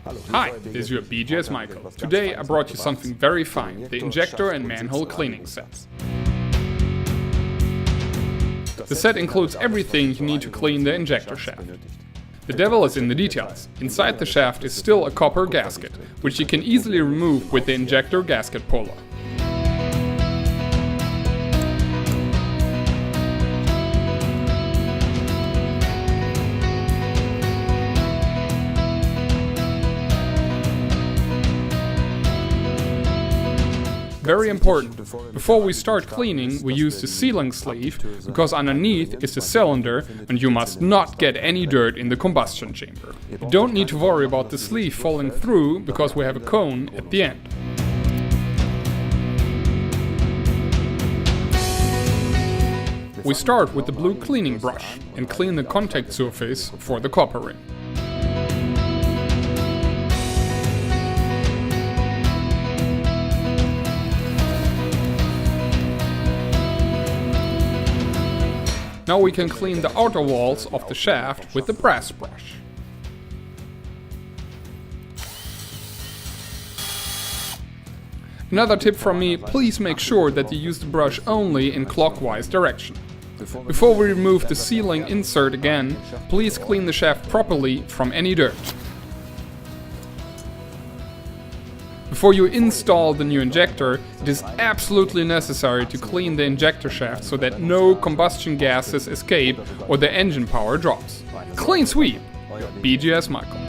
Hi, this is your BGS Michael. Today I brought you something very fine, the Injector and Manhole cleaning sets. The set includes everything you need to clean the injector shaft. The devil is in the details. Inside the shaft is still a copper gasket, which you can easily remove with the injector gasket puller. Very important, before we start cleaning we use the sealing sleeve, because underneath is the cylinder and you must not get any dirt in the combustion chamber. You don't need to worry about the sleeve falling through, because we have a cone at the end. We start with the blue cleaning brush and clean the contact surface for the copper ring. Now we can clean the outer walls of the shaft with the brass brush. Another tip from me, please make sure that you use the brush only in clockwise direction. Before we remove the sealing insert again, please clean the shaft properly from any dirt. Before you install the new injector, it is absolutely necessary to clean the injector shaft so that no combustion gases escape or the engine power drops. Clean sweep! BGS Michael.